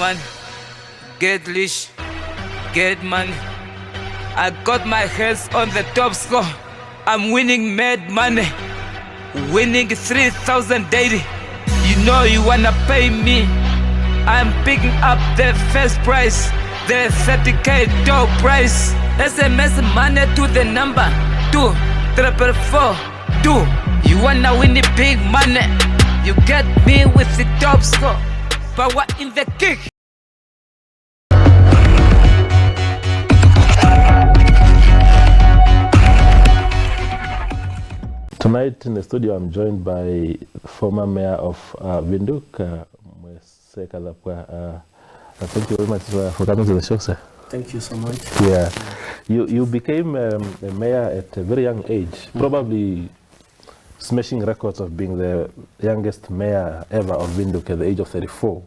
money, get rich, get money. I got my hands on the top score. I'm winning mad money, winning 3,000 daily. You know you wanna pay me. I'm picking up the first prize, the 30K top price. SMS money to the number 24442. You wanna win the big money, you get me with the top score. Power in the kick. Tonight in the studio, I'm joined by former mayor of Windhoek, Muesee Kazapua. Thank you very much for coming to the show, sir. Thank you so much. Yeah, you became a mayor at a very young age, probably smashing records of being the youngest mayor ever of Windhoek at the age of 34.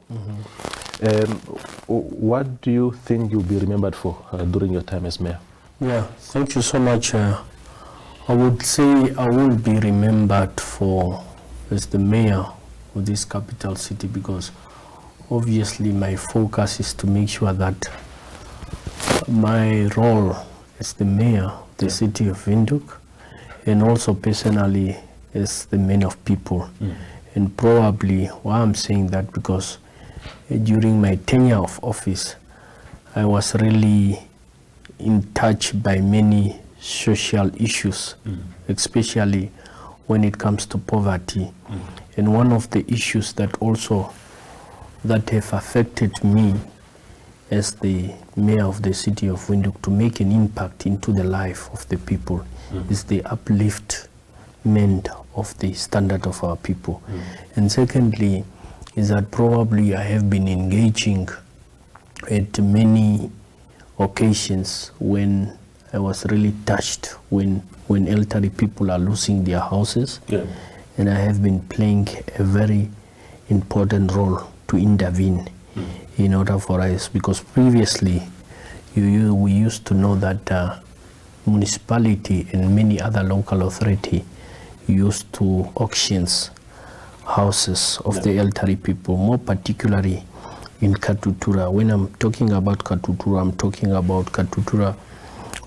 What do you think you'll be remembered for during your time as mayor? Yeah, thank you so much. I would say I will be remembered for as the mayor of this capital city, because obviously my focus is to make sure that my role as the mayor of the city of Windhoek, and also personally as the man of people. And probably why I'm saying that, because during my tenure of office, I was really in touch by many social issues, especially when it comes to poverty. And one of the issues that have affected me as the mayor of the city of Windhoek to make an impact into the life of the people is the upliftment of the standard of our people. And secondly is that probably I have been engaging at many occasions when I was really touched when elderly people are losing their houses. And I have been playing a very important role to intervene in order for us, because previously we used to know that municipality and many other local authority used to auctions houses of the elderly people, more particularly in Katutura. When I'm talking about Katutura, I'm talking about Katutura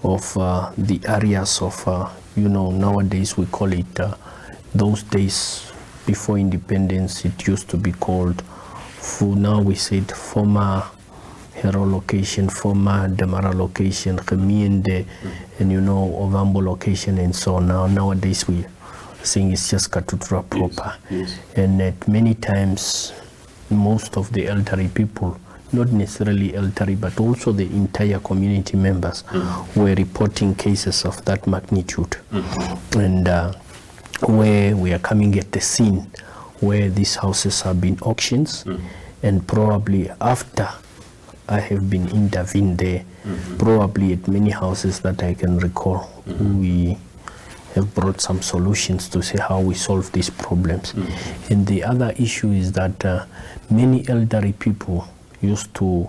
of the areas of, nowadays we call it, those days before independence, it used to be called, now we said former Hero location, former Damara location, Khemiende, and Ovambo location, and so on. Nowadays we are saying it's just Katutura proper. And at many times, most of the elderly people, not necessarily elderly, but also the entire community members were reporting cases of that magnitude. And where we are coming at the scene where these houses have been auctions, and probably after I have been intervened there, probably at many houses that I can recall, we have brought some solutions to see how we solve these problems. And the other issue is that many elderly people used to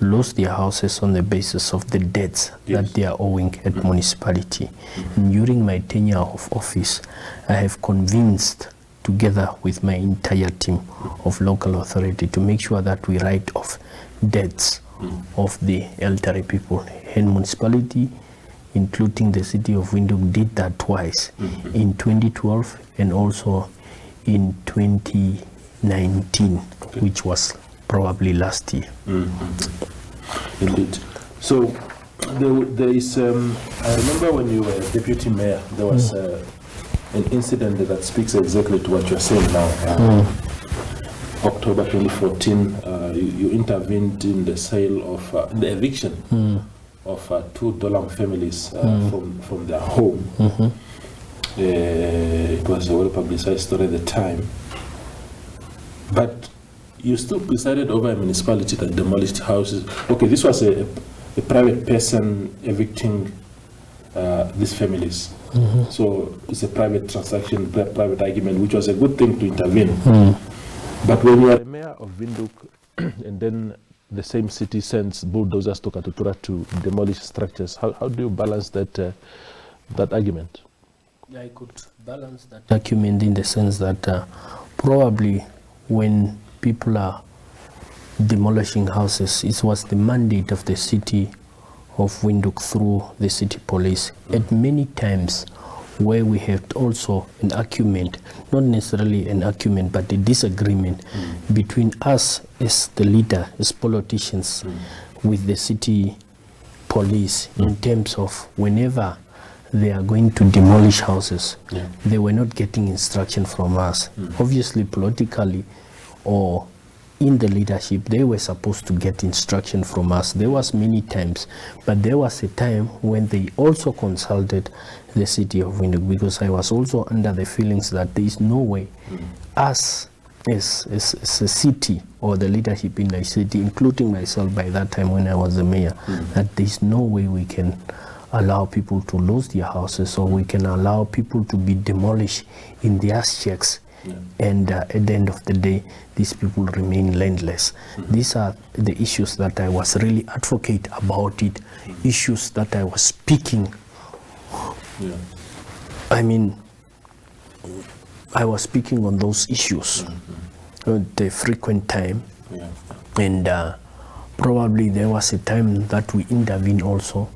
lose their houses on the basis of the debts that they are owing at municipality. And during my tenure of office, I have convinced, together with my entire team of local authority, to make sure that we write off debts of the elderly people. And municipality, including the city of Windhoek, did that twice, in 2012 and also in 2019, which was probably last year. Indeed. So there is, I remember when you were deputy mayor, there was an incident that speaks exactly to what you're saying now. October 2014, you intervened in the sale of the eviction of 2 Dolam families from their home. It was a well-publicized story at the time. But you still presided over a municipality that demolished houses. Okay, this was a private person evicting these families. So it's a private transaction, private argument, which was a good thing to intervene. But when you are the mayor of Windhoek, and then the same city sends bulldozers to Katutura to demolish structures, how do you balance that argument? I could balance that argument in the sense that probably when people are demolishing houses. It was the mandate of the City of Windhoek through the city police. At many times where we had also an argument, not necessarily an argument, but a disagreement between us as the leader, as politicians, with the city police in terms of whenever they are going to demolish houses, they were not getting instruction from us. Obviously, politically or in the leadership, they were supposed to get instruction from us. There was many times, but there was a time when they also consulted the City of Windhoek, because I was also under the feelings that there is no way us as a city or the leadership in the city, including myself by that time when I was the mayor, that there is no way we can allow people to lose their houses, or we can allow people to be demolished in their shacks. And at the end of the day, these people remain landless. These are the issues that I was really advocate about it, issues that I was speaking. I mean, I was speaking on those issues the frequent time, and probably there was a time that we intervened also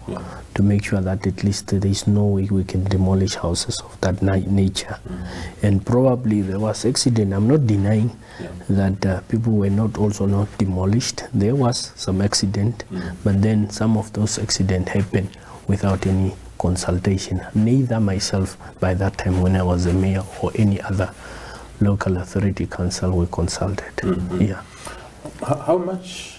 to make sure that at least there is no way we can demolish houses of that nature. And probably there was accident. I'm not denying that people were not also not demolished. There was some accident, but then some of those accidents happened without any consultation. Neither myself by that time when I was the mayor or any other local authority council were consulted. How much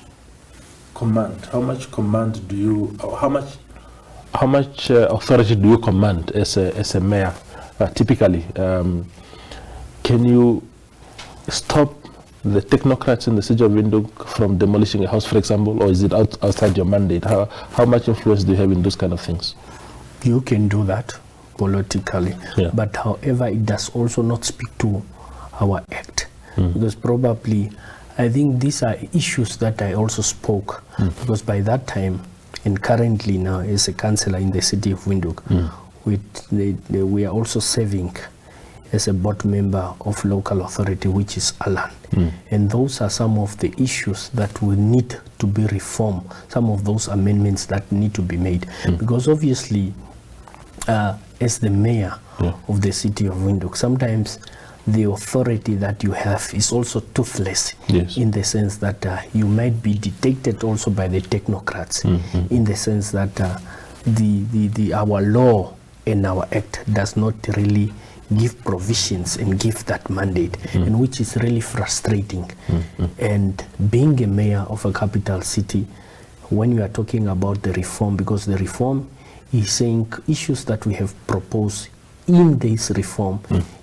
command do you, how much authority do you command as a mayor? Typically, can you stop the technocrats in the City of Windhoek from demolishing a house, for example, or is it outside your mandate? How much influence do you have in those kind of things? You can do that politically, but however, it does also not speak to our act, because probably I think these are issues that I also spoke, because by that time, and currently now as a councillor in the City of Windhoek, we are also serving as a board member of local authority, which is Alan. And those are some of the issues that will need to be reformed, some of those amendments that need to be made. Because obviously, as the mayor of the City of Windhoek, sometimes the authority that you have is also toothless, in the sense that you might be detected also by the technocrats, in the sense that our law and our act does not really give provisions and give that mandate, and which is really frustrating. And being a mayor of a capital city, when you are talking about the reform, because the reform is saying issues that we have proposed in this reform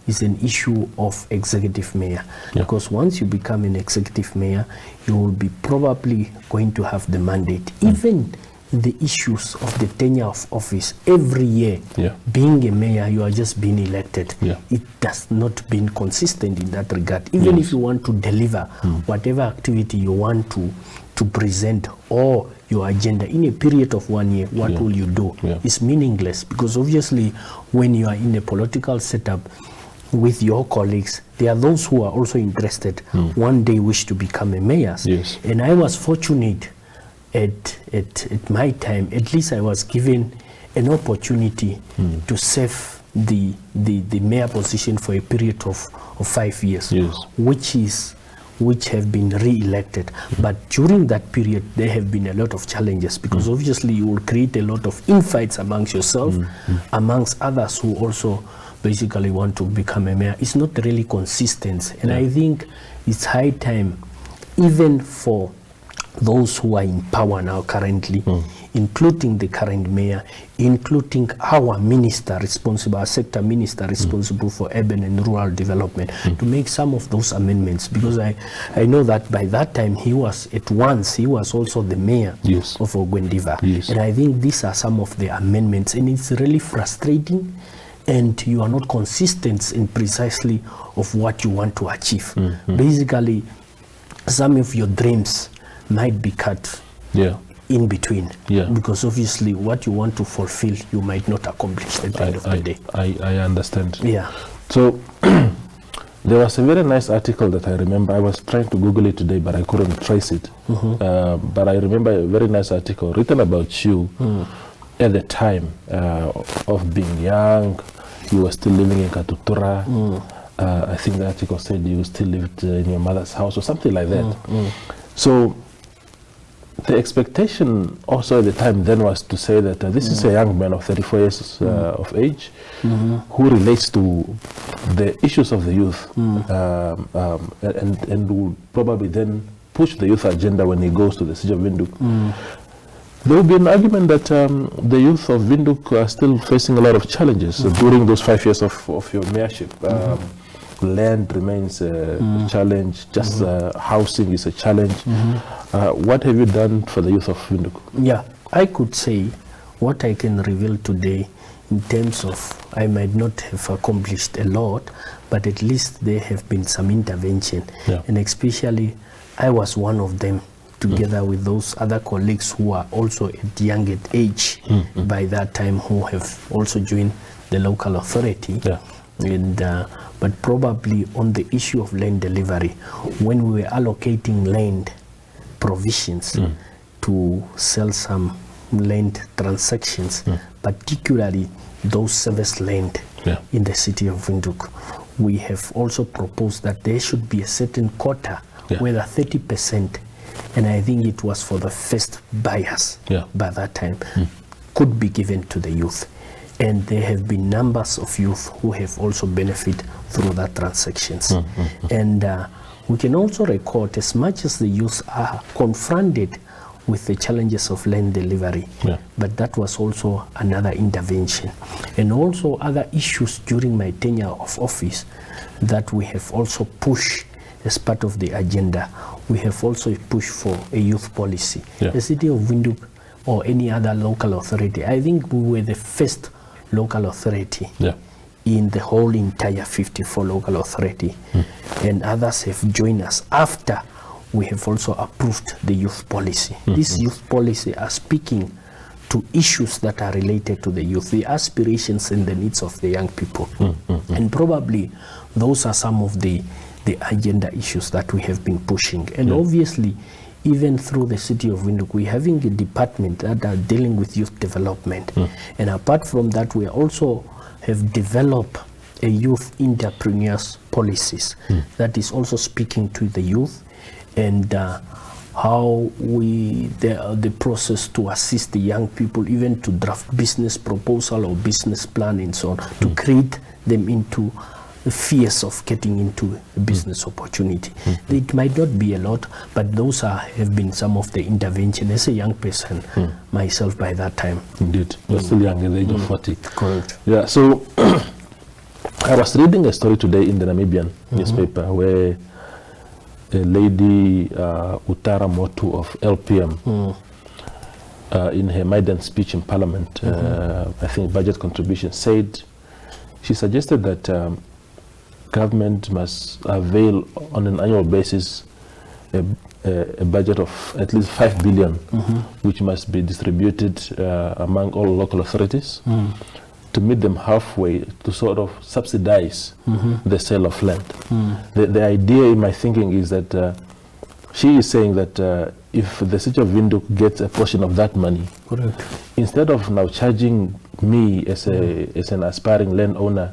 is an issue of executive mayor, because once you become an executive mayor, you will be probably going to have the mandate. Even the issues of the tenure of office every year, being a mayor, you are just being elected. It does not been consistent in that regard. Even if you want to deliver whatever activity you want to present or your agenda in a period of 1 year, what will you do? It's meaningless, because obviously when you are in a political setup with your colleagues, there are those who are also interested, one day wish to become a mayor. And I was fortunate at my time, at least I was given an opportunity to serve the mayor position for a period of 5 years, which have been re-elected. But during that period, there have been a lot of challenges, because obviously you will create a lot of infights amongst yourself, amongst others who also basically want to become a mayor. It's not really consistent. And I think it's high time, even for those who are in power now currently, including the current mayor, including our minister responsible, our sector minister responsible for urban and rural development, to make some of those amendments, because I know that by that time he was also the mayor of Ogwendiva. And I think these are some of the amendments, and it's really frustrating, and you are not consistent in precisely of what you want to achieve. Basically, some of your dreams might be cut in between, because obviously what you want to fulfill, you might not accomplish at the end of the day. I understand. Yeah. So There was a very nice article that I remember. I was trying to Google it today, but I couldn't trace it. But I remember a very nice article written about you at the time of being young. You were still living in Katutura. I think the article said you still lived in your mother's house or something like that. So the expectation also at the time then was to say that this is a young man of 34 years of age who relates to the issues of the youth and will probably then push the youth agenda when he goes to the City of Windhoek. There will be an argument that the youth of Windhoek are still facing a lot of challenges during those 5 years of your mayorship. Land remains a challenge, just housing is a challenge. What have you done for the youth of Windhoek? Yeah, I could say what I can reveal today in terms of I might not have accomplished a lot, but at least there have been some intervention. And especially I was one of them, together with those other colleagues who are also at younger age by that time, who have also joined the local authority. And but probably on the issue of land delivery, when we were allocating land provisions to sell some land transactions, particularly those service land in the City of Windhoek, we have also proposed that there should be a certain quota, whether 30%, and I think it was for the first buyers by that time, could be given to the youth. And there have been numbers of youth who have also benefited through that transactions. And we can also record, as much as the youth are confronted with the challenges of land delivery, but that was also another intervention. And also other issues during my tenure of office that we have also pushed as part of the agenda. We have also pushed for a youth policy. The City of Windhoek or any other local authority, I think we were the first local authority in the whole entire 54 local authority, and others have joined us after we have also approved the youth policy. This youth policy are speaking to issues that are related to the youth, the aspirations and the needs of the young people. And probably those are some of the agenda issues that we have been pushing. And obviously, even through the City of Windhoek, we're having a department that are dealing with youth development. And apart from that, we also have developed a youth entrepreneurs policies that is also speaking to the youth, and how the process to assist the young people even to draft business proposal or business plan and so on, to create them into the fears of getting into a business opportunity. It might not be a lot, but those have been some of the intervention as a young person myself by that time. Indeed, you're still young at the age of 40. Correct. Yeah, so I was reading a story today in the Namibian newspaper where a lady, Utara Motu of LPM, in her maiden speech in Parliament, I think budget contribution, she suggested that government must avail on an annual basis a budget of at least 5 billion, which must be distributed among all local authorities to meet them halfway, to sort of subsidize the sale of land. The idea in my thinking is that she is saying that if the City of Windhoek gets a portion of that money, instead of now charging me as an aspiring landowner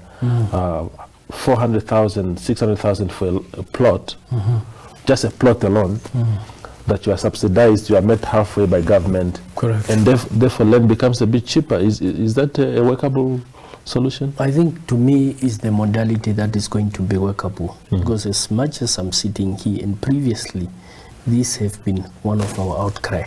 400,000, 600,000 for a plot, just a plot alone, that you are subsidized, you are met halfway by government, and therefore land becomes a bit cheaper. Is that a workable solution? I think to me is the modality that is going to be workable, because as much as I'm sitting here, and previously these have been one of our outcry,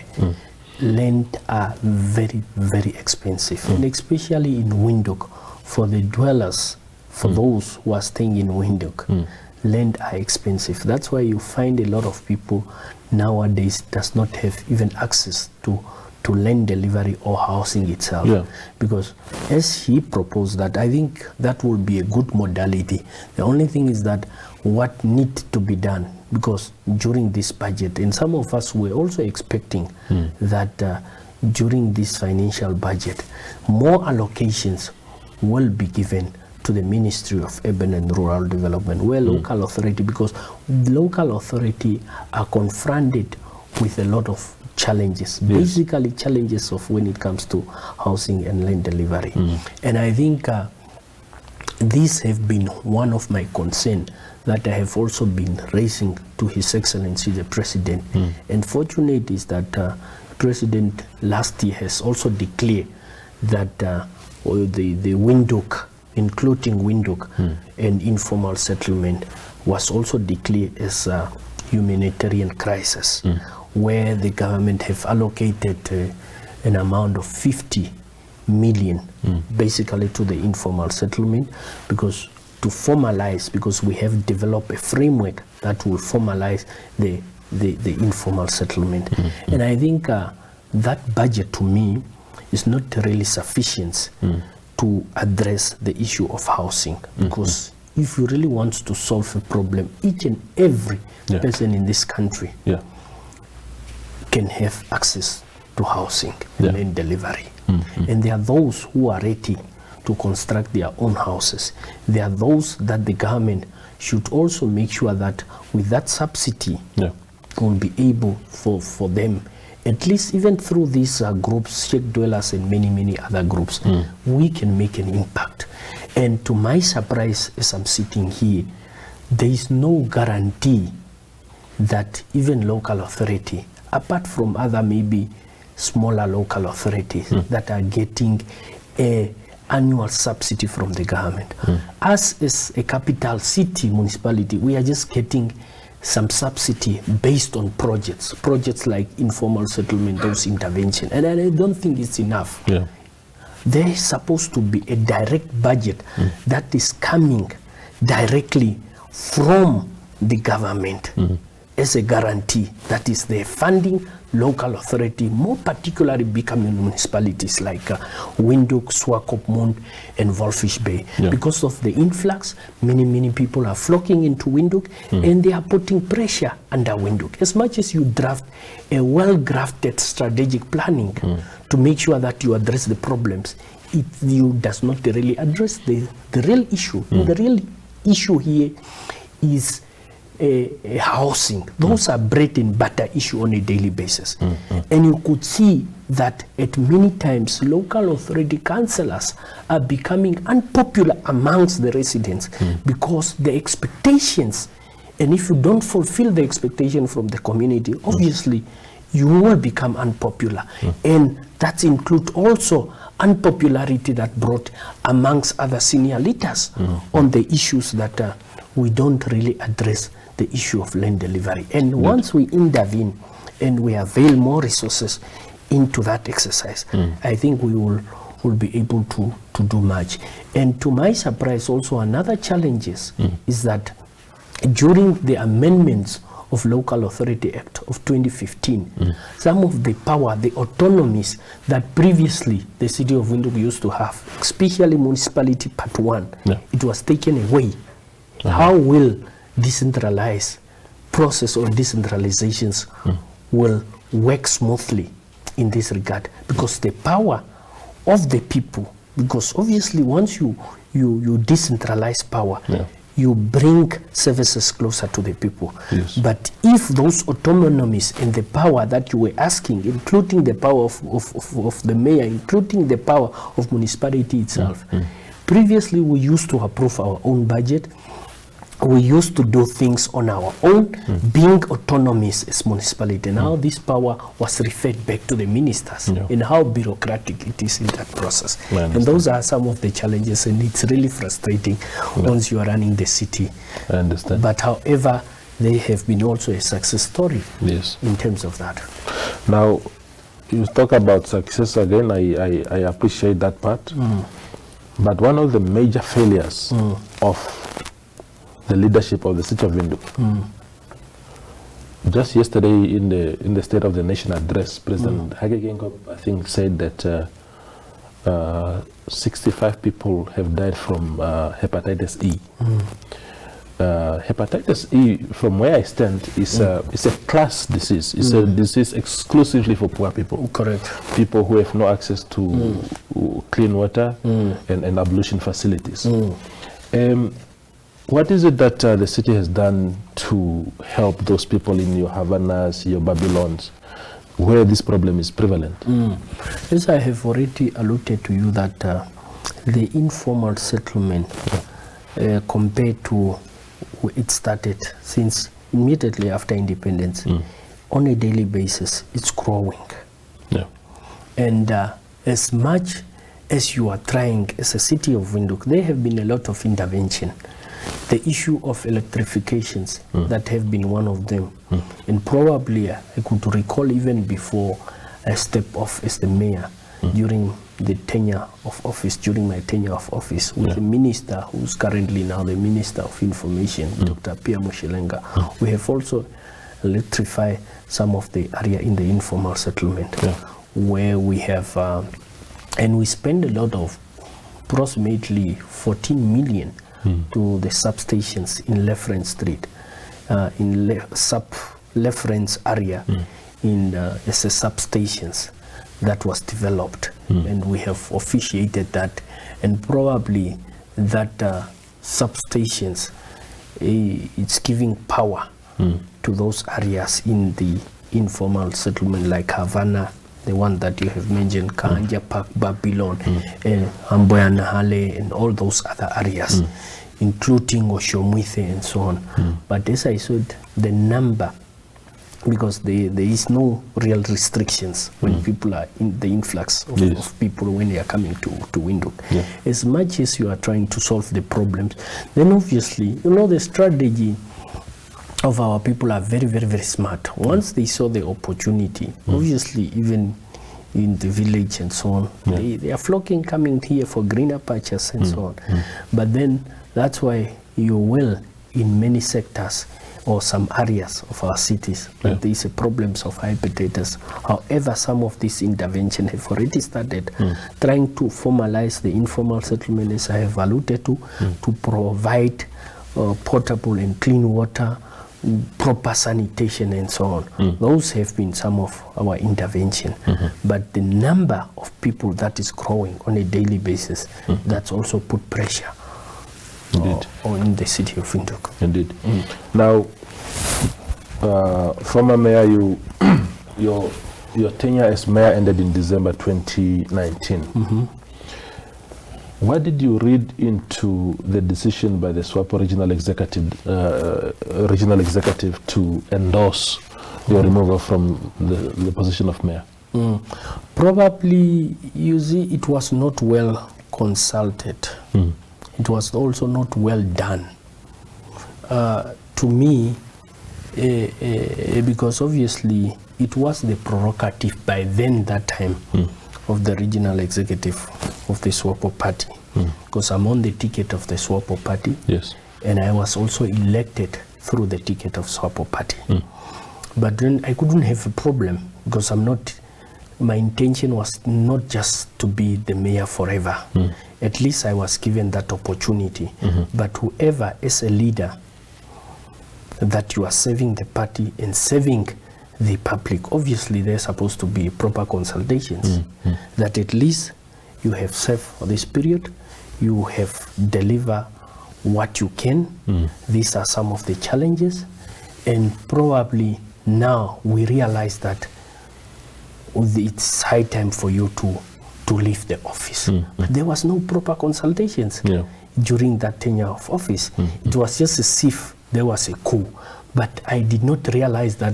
land are very, very expensive, and especially in Windhoek, for the dwellers, for those who are staying in Windhoek, land are expensive. That's why you find a lot of people nowadays does not have even access to land delivery or housing itself. Because as he proposed that, I think that will be a good modality. The only thing is that what needs to be done, because during this budget, and some of us were also expecting that during this financial budget, more allocations will be given to to the Ministry of Urban and Rural Development, where local authority, because local authority are confronted with a lot of challenges, basically challenges of when it comes to housing and land delivery. And I think these have been one of my concerns that I have also been raising to His Excellency the President. And fortunate is that President last year has also declared that the Windhoek, including Windhoek and informal settlement, was also declared as a humanitarian crisis, where the government have allocated an amount of 50 million basically to the informal settlement, because to formalize, because we have developed a framework that will formalize the informal settlement. And I think that budget to me is not really sufficient to address the issue of housing, because if you really want to solve a problem, each and every person in this country can have access to housing and land delivery. And there are those who are ready to construct their own houses. There are those that the government should also make sure that with that subsidy will be able for them, at least even through these groups, Sheikh dwellers and many other groups, we can make an impact. And to my surprise, as I'm sitting here, there is no guarantee that even local authority, apart from other maybe smaller local authorities that are getting a annual subsidy from the government. Us as a capital city municipality, we are just getting some subsidy based on projects like informal settlement, those intervention, and I don't think it's enough. There is supposed to be a direct budget that is coming directly from the government as a guarantee that is the funding local authority, more particularly becoming municipalities like Windhoek, Swapo, and Walvis Bay. Because of the influx, many people are flocking into Windhoek, and they are putting pressure under Windhoek. As much as you draft a well-grafted strategic planning to make sure that you address the problems, you does not really address the real issue. And the real issue here is housing. Those are bread and butter issue on a daily basis. And you could see that at many times local authority councillors are becoming unpopular amongst the residents because the expectations, and if you don't fulfill the expectation from the community, obviously you will become unpopular. And that includes also unpopularity that brought amongst other senior leaders on the issues that we don't really address the issue of land delivery. And once we intervene and we avail more resources into that exercise, I think we will be able to do much. And to my surprise, also another challenge is that during the amendments of Local Authority Act of 2015, some of the power, the autonomies that previously the City of Windhoek used to have, especially Municipality Part 1, it was taken away. How will decentralized process or decentralizations will work smoothly in this regard? Because the power of the people, because obviously once you decentralize power, you bring services closer to the people. But if those autonomies and the power that you were asking, including the power of the mayor, including the power of municipality itself, previously we used to approve our own budget. We used to do things on our own, being autonomous as municipality. Now this power was referred back to the ministers, and how bureaucratic it is in that process. And those are some of the challenges, and it's really frustrating once you are running the city. I understand. But however, they have been also a success story in terms of that. Now, you talk about success again, I appreciate that part. But one of the major failures of the leadership of the City of Windhoek. Just yesterday in the State of the Nation address, President Hage Geingob, I think, said that 65 people have died from hepatitis E. Hepatitis E, from where I stand, is a class disease. It's a disease exclusively for poor people. Correct. People who have no access to clean water and ablution facilities. What is it that the city has done to help those people in your Havanas, your Babylons, where this problem is prevalent? As I have already alluded to you that the informal settlement compared to it started since immediately after independence, on a daily basis, it's growing. Yeah. And as much as you are trying, as a City of Windhoek, there have been a lot of intervention. The issue of electrifications, that have been one of them. And probably I could recall even before I stepped off as the mayor, during the tenure of office, during my tenure of office, with the minister who's currently now the Minister of Information, Dr. Pia Mushelenga, we have also electrified some of the area in the informal settlement, where we have, and we spend a lot of, approximately 14 million to the substations in Lefren Street, in Lefren's area, in as a substations that was developed, and we have officiated that, and probably that substations, it's giving power to those areas in the informal settlement, like Havana, the one that you have mentioned, Kanja Park, Babylon, Amboya Nahale, and all those other areas, including Oshomwithe and so on. But as I said, the number, because there is no real restrictions when people are in the influx of people when they are coming to Windhoek. As much as you are trying to solve the problems, then obviously, the strategy of our people are very, very, very smart. Once they saw the opportunity, obviously even in the village and so on, they are flocking, coming here for greener patches and so on. But then that's why you're well in many sectors or some areas of our cities, but there is a problems of high potatoes. However, some of these intervention have already started trying to formalize the informal settlement, as I have alluded to provide potable and clean water, proper sanitation and so on. Those have been some of our intervention. But the number of people that is growing on a daily basis, that's also put pressure on the City of Windhoek. Indeed. Now, former mayor, your tenure as mayor ended in December 2019. What did you read into the decision by the Swapo regional executive to endorse your removal from the position of mayor? Probably, you see, it was not well consulted. It was also not well done. To me, because obviously it was the prerogative by then, that time, of the regional executive of the Swapo party, because I'm on the ticket of the Swapo party, and I was also elected through the ticket of Swapo party. But then I couldn't have a problem, because my intention was not just to be the mayor forever. At least I was given that opportunity. But whoever is a leader, that you are serving the party and serving the public, obviously there's supposed to be proper consultations, that at least you have served for this period, you have delivered what you can. These are some of the challenges, and probably now we realize that it's high time for you to leave the office. But there was no proper consultations during that tenure of office. It was just as if there was a coup. But I did not realize that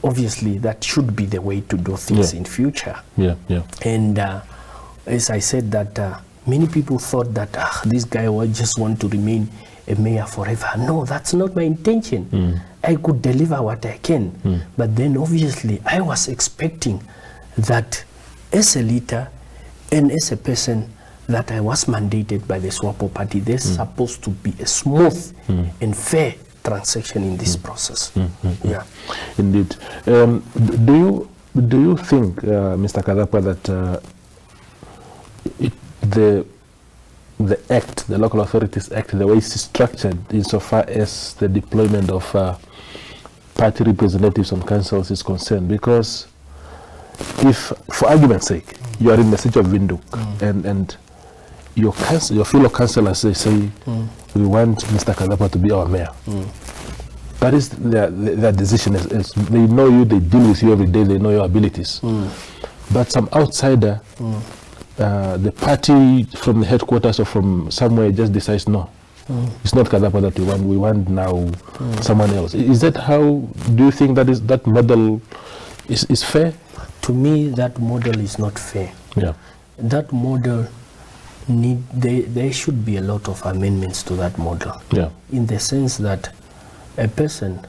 obviously that should be the way to do things in future. And as I said, that many people thought that this guy would just want to remain a mayor forever. No, that's not my intention. I could deliver what I can. But then obviously I was expecting that as a leader and as a person that I was mandated by the Swapo party, there's supposed to be a smooth and fair transaction in this process. Indeed. Do you think, Mr. Kazapua, that the act, the Local Authorities Act, the way it's structured insofar as the deployment of party representatives on councils is concerned? Because if, for argument's sake, you are in the City of Windhoek and your fellow councillors say we want Mr. Kazapua to be our mayor. That is their decision. They know you, they deal with you every day, they know your abilities. But some outsider, the party from the headquarters or from somewhere just decides, no, it's not Kazapua that we want now someone else. Is that how, do you think that model is fair? To me, that model is not fair. Yeah. That model, there should be a lot of amendments to that model. Yeah. In the sense that a person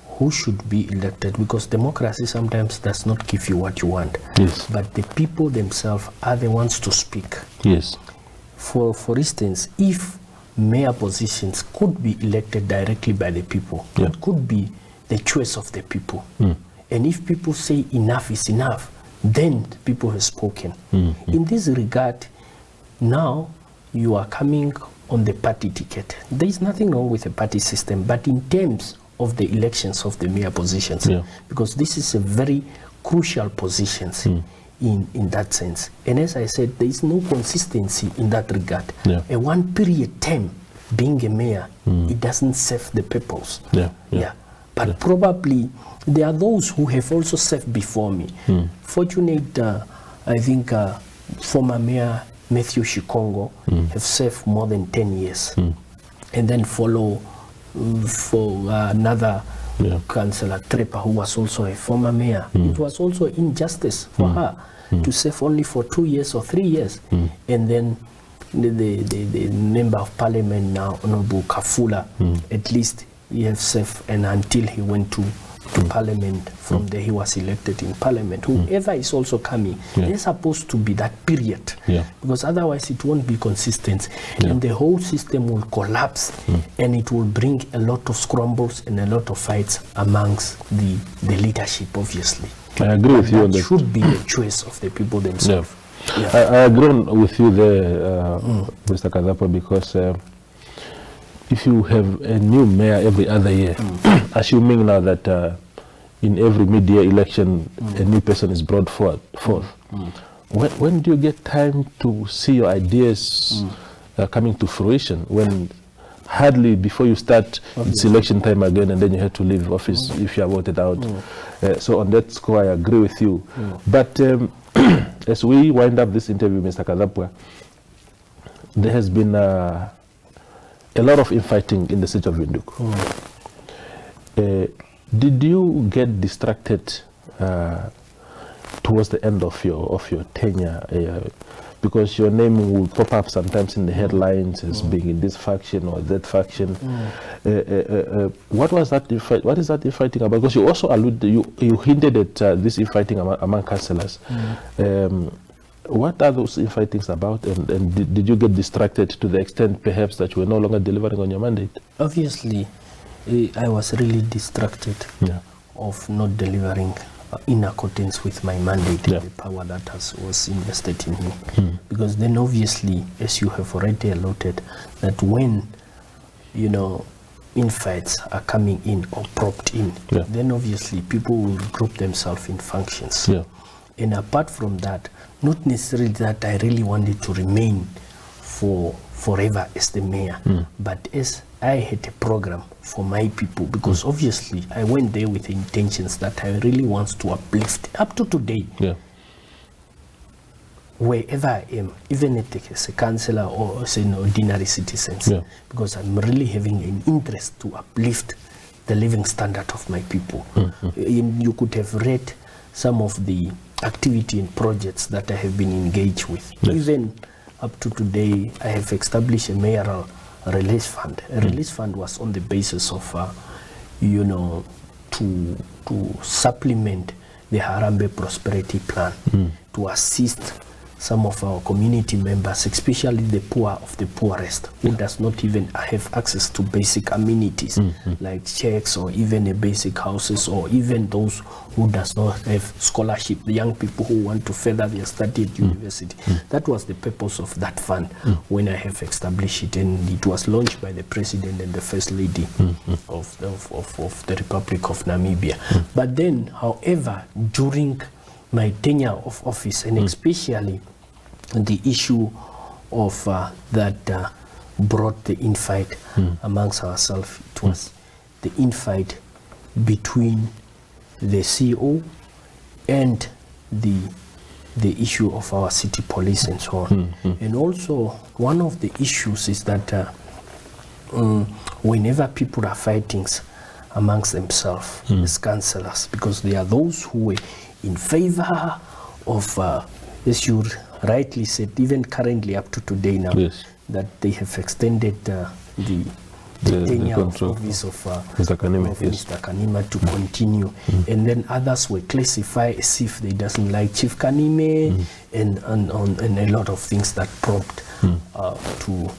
who should be elected, because democracy sometimes does not give you what you want. Yes. But the people themselves are the ones to speak. Yes. For instance, if mayor positions could be elected directly by the people, it could be the choice of the people. And if people say enough is enough, then the people have spoken. In this regard, now you are coming on the party ticket. There is nothing wrong with the party system, but in terms of the elections of the mayor positions, because this is a very crucial positions in that sense. And as I said, there is no consistency in that regard. A one period term being a mayor, it doesn't serve the purpose. But probably there are those who have also served before me. Fortunate, I think, former mayor Matthew Shikongo have served more than 10 years. And then follow for another councillor, Trepa, who was also a former mayor. It was also injustice for her to serve only for 2 years or 3 years. And then the member of parliament now, Honorable Kafula, at least he has served, and until he went to parliament, from there he was elected in parliament. Whoever is also coming, there's supposed to be that period, because otherwise it won't be consistent, and the whole system will collapse, and it will bring a lot of scrambles and a lot of fights amongst the leadership, obviously. I agree with you on that. That should be the choice of the people themselves. I agree with you there, Mr. Kazapua, because if you have a new mayor every other year, assuming now that in every mid-year election a new person is brought forth, when do you get time to see your ideas coming to fruition? When hardly before you start, it's election time again, and then you have to leave office if you are voted out. So on that score, I agree with you. But as we wind up this interview, Mr. Kazapua, there has been a lot of infighting in the City of Windhoek. Did you get distracted towards the end of your tenure? Because your name will pop up sometimes in the headlines as being in this faction or that faction. What was that infight? What is that infighting about? Because you also you hinted at this infighting among councillors. What are those infightings about, and did you get distracted to the extent perhaps that you were no longer delivering on your mandate? Obviously, I was really distracted of not delivering in accordance with my mandate and the power that was invested in me. Because then obviously, as you have already allotted, that when, infights are coming in or propped in, then obviously people will group themselves in functions. And apart from that, not necessarily that I really wanted to remain forever as the mayor, but as I had a program for my people, because obviously I went there with the intentions that I really want to uplift up to today. Wherever I am, even as a councillor or as an ordinary citizen, because I'm really having an interest to uplift the living standard of my people. You could have read some of the activity and projects that I have been engaged with. Even up to today, I have established a mayoral release fund. A release fund was on the basis of, to supplement the Harambee Prosperity Plan, to assist some of our community members, especially the poor of the poorest, who does not even have access to basic amenities like checks or even a basic houses, or even those who does not have scholarship, the young people who want to further their study at university. That was the purpose of that fund when I have established it, and it was launched by the President and the First Lady of the Republic of Namibia. But then, however, during my tenure of office, and especially the issue of that brought the infight amongst ourselves. It was the infight between the CO and the issue of our city police and so on. And also, one of the issues is that whenever people are fighting amongst themselves as councillors, because there are those who were in favor of, as you rightly said, even currently up to today now, that they have extended the tenure of office of Mr. Kanima to continue. And then others were classified as if they doesn't like Chief Kanime and a lot of things that prompt to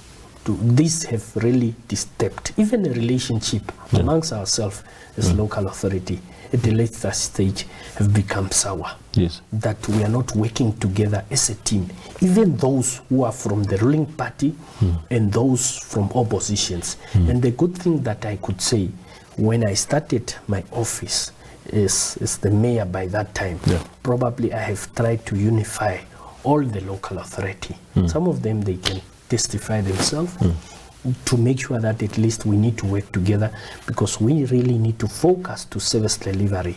these have really disturbed even a relationship amongst ourselves as local authority at the later stage have become sour. That we are not working together as a team. Even those who are from the ruling party and those from oppositions. And the good thing that I could say, when I started my office as the mayor by that time, probably I have tried to unify all the local authority. Some of them, they can testify themselves to make sure that at least we need to work together, because we really need to focus to service delivery.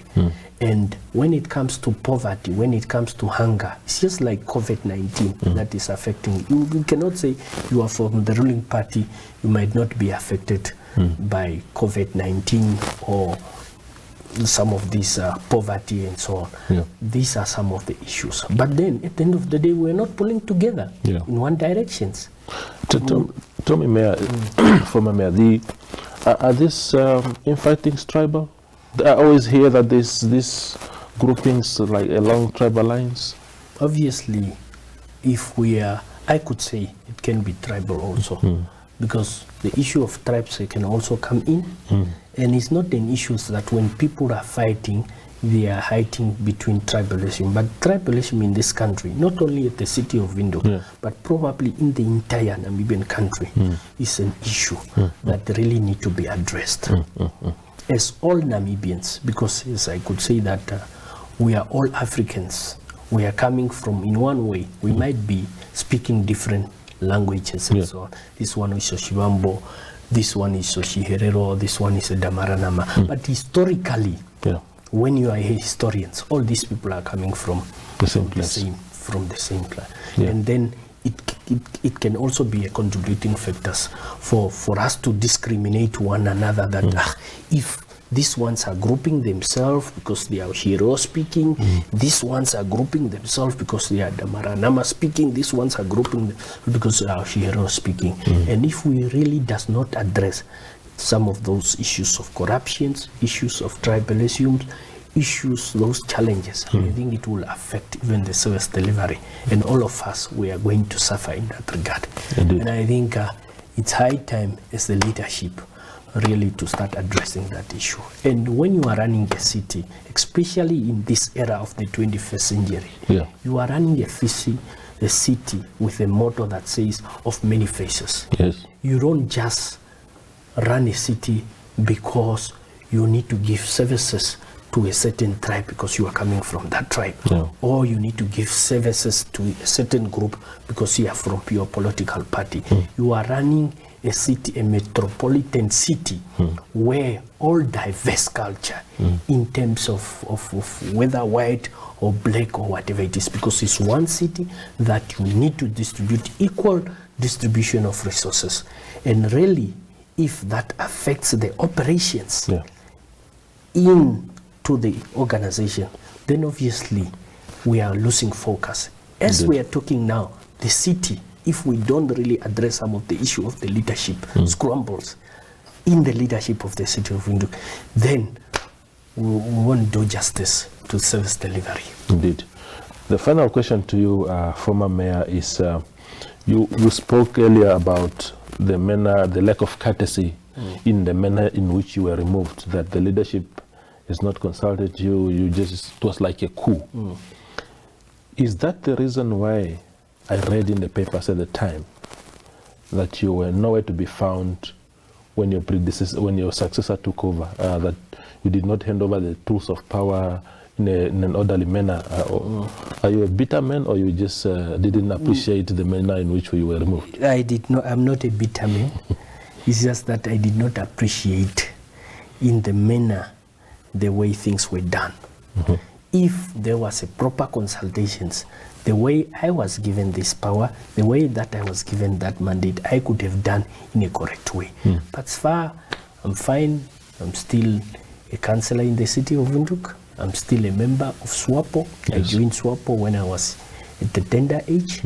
And when it comes to poverty, when it comes to hunger, it's just like COVID-19 that is affecting you. We cannot say you are from the ruling party, you might not be affected by COVID-19 or some of this poverty and so on. These are some of the issues. But then at the end of the day, we're not pulling together in one direction. Tell me, Mayor, former Mayor, are these infighting tribal? I always hear that there's these groupings like along tribal lines. Obviously, if we are, I could say it can be tribal also, because the issue of tribes can also come in, and it's not an issue that when people are fighting, they are hiding between tribalism. But tribalism in this country, not only at the City of Windhoek, but probably in the entire Namibian country, is an issue that really need to be addressed. As all Namibians, because as I could say that we are all Africans, we are coming from, in one way, we might be speaking different languages and so on. This one is Oshibambo, this one is Oshiherero, this one is Damaranama. But historically, when you are historians, all these people are coming from the same place. From the same place. And then it can also be a contributing factors for us to discriminate one another, that if these ones are grouping themselves because they are Shiro speaking, these ones are grouping themselves because they are Damaranama speaking, these ones are grouping because they are Shiro speaking. And if we really does not address some of those issues of corruptions, issues of tribalism, issues, those challenges, I think it will affect even the service delivery. And all of us, we are going to suffer in that regard. And I think it's high time as the leadership really to start addressing that issue. And when you are running a city, especially in this era of the 21st century, you are running a city with a motto that says of many faces. You don't just run a city because you need to give services to a certain tribe because you are coming from that tribe, or you need to give services to a certain group because you are from your political party. You are running a city, a metropolitan city, where all diverse culture in terms of whether white or black or whatever it is, because it's one city that you need to distribute equal distribution of resources. And really, if that affects the operations into the organization, then obviously we are losing focus. As we are talking now, the city, if we don't really address some of the issue of the leadership scrambles in the leadership of the City of Windhoek, then we won't do justice to service delivery. Indeed. The final question to you, former mayor, is you spoke earlier about the lack of courtesy in the manner in which you were removed, that the leadership has not consulted you, it was like a coup. Is that the reason why I read in the papers at the time that you were nowhere to be found when your successor took over, that you did not hand over the tools of power, in an orderly manner. Are you a bitter man, or you just didn't appreciate the manner in which you were removed? I did not. I'm not a bitter man. It's just that I did not appreciate in the manner the way things were done. If there was a proper consultations, the way I was given this power, the way that I was given that mandate, I could have done in a correct way. But as far, I'm fine. I'm still a councillor in the City of Windhoek. I'm still a member of Swapo. Yes. I joined Swapo when I was at the tender age,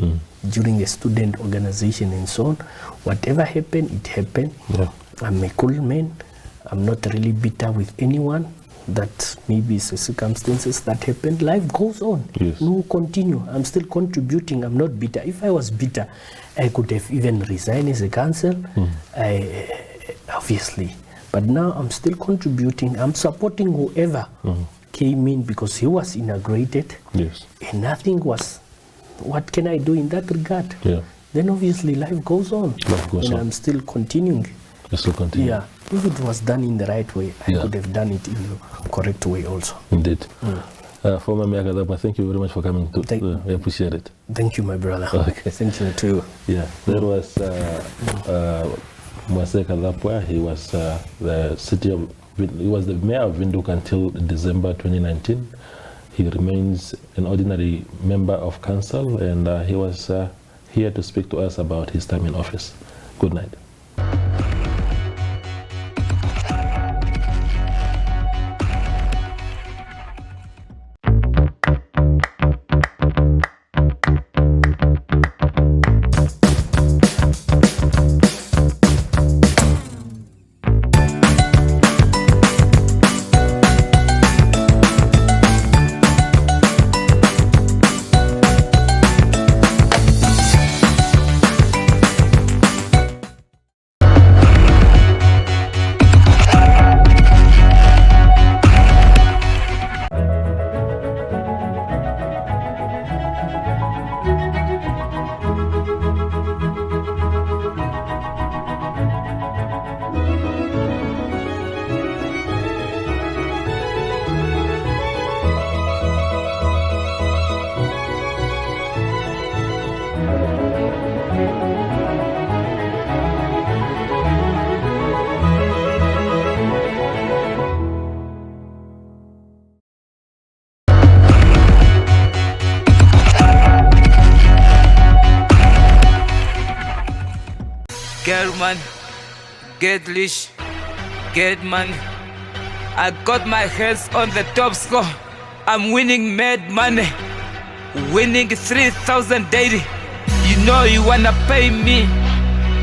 during the student organization and so on. Whatever happened, it happened. Yeah. I'm a cool man. I'm not really bitter with anyone. That maybe it's the circumstances that happened. Life goes on. Yes. No, continue. I'm still contributing. I'm not bitter. If I was bitter, I could have even resigned as a council. Obviously. But now I'm still contributing. I'm supporting whoever came in because he was inaugurated. Yes. And nothing was, what can I do in that regard? Yeah. Then obviously life goes on. Life goes on. I'm still continuing. You still continue. Yeah. If it was done in the right way, I could have done it in the correct way also. Indeed. Former Mayor Kazapua, thank you very much for coming. We appreciate it. Thank you, my brother. Okay. Thank you too. Yeah. There was Muesee Kazapua. He was he was the mayor of Windhoek until December 2019. He remains an ordinary member of council, and he was here to speak to us about his time in office. Good night. Get man, get leash, get man. I got my hands on the top score. I'm winning mad money, winning 3,000 daily. You know you wanna pay me.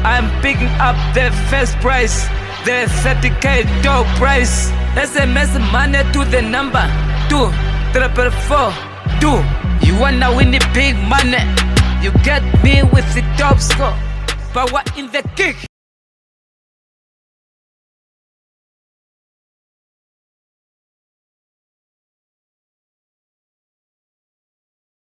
I'm picking up the first prize, the 30K door prize. SMS money to the number 24442. You wanna win the big money? You get me with the top score. Power in the kick.